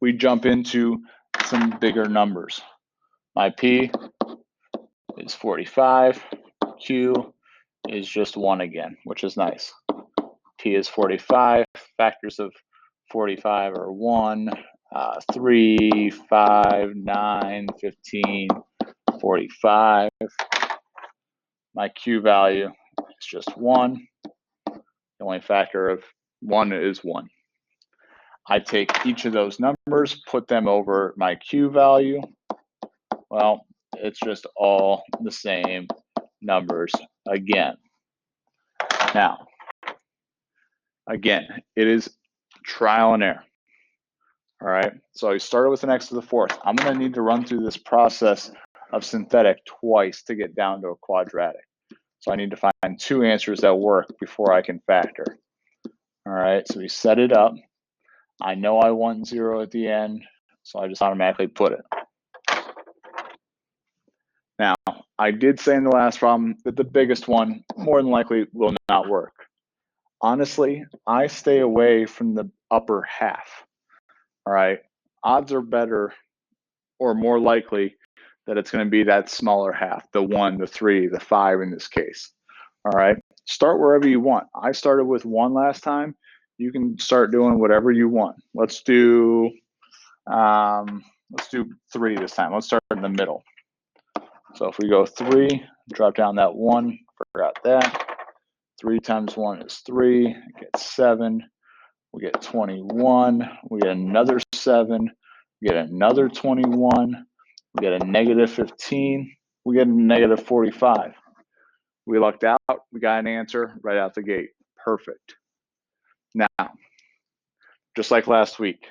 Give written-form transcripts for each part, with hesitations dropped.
we jump into some bigger numbers. My P is 45, Q is just 1 again, which is nice. P is 45, factors of 45 are 1, 3, 5, 9, 15, 45. My Q value is just 1. The only factor of 1 is 1. I take each of those numbers, put them over my Q value. Well, it's just all the same numbers again. Now, again, it is trial and error. All right, so I started with an x to the fourth. I'm going to need to run through this process of synthetic twice to get down to a quadratic. So I need to find 2 answers that work before I can factor. All right, so we set it up. I know I want 0 at the end, so I just automatically put it. Now, I did say in the last problem that the biggest one more than likely will not work. Honestly, I stay away from the upper half. All right, odds are better or more likely that it's going to be that smaller half, the 1, the 3, the 5 in this case. All right, start wherever you want. I started with 1 last time. You can start doing whatever you want. Let's do 3 this time. Let's start in the middle. So if we go 3, drop down that 1, forgot that. 3 times 1 is 3, get 7, we get 21, we get another 7, we get another 21, we get a negative 15, we get a negative 45. We lucked out, we got an answer right out the gate. Perfect. Now, just like last week,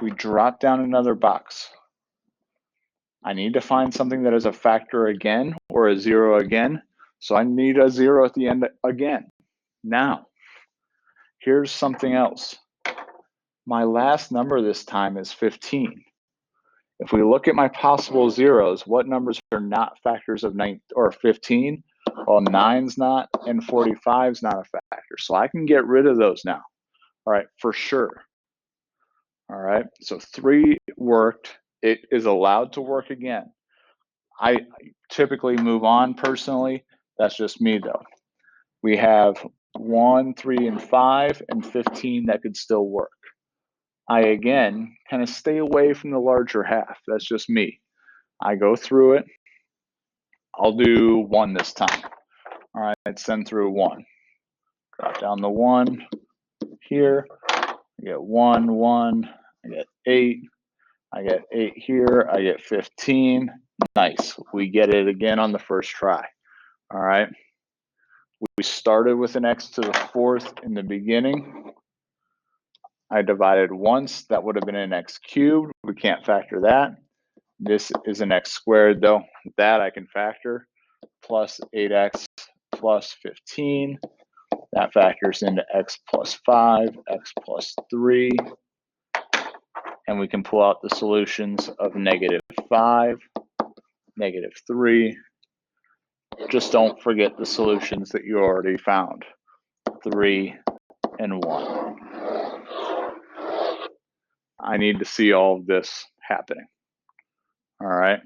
we drop down another box. I need to find something that is a factor again or a 0 again. So I need a 0 at the end again. Now, here's something else. My last number this time is 15. If we look at my possible zeros, what numbers are not factors of 9 or 15? Well, 9's not and 45's not a factor. So I can get rid of those now. All right, for sure. All right, so 3 worked. It is allowed to work again. I typically move on personally. That's just me though. We have 1, 3, and 5, and 15 that could still work. I, again, kind of stay away from the larger half. That's just me. I go through it. I'll do 1 this time. All right, send through 1. Drop down the 1 here. I get 1, 1. I get 8. I get 8 here. I get 15. Nice. We get it again on the first try. All right. We started with an x to the fourth in the beginning. I divided once. That would have been an x cubed. We can't factor that. This is an x squared, though. That I can factor. Plus 8x plus 15. That factors into x plus 5, x plus 3. And we can pull out the solutions of negative 5, negative 3. Just don't forget the solutions that you already found, 3 and 1. I need to see all of this happening. All right.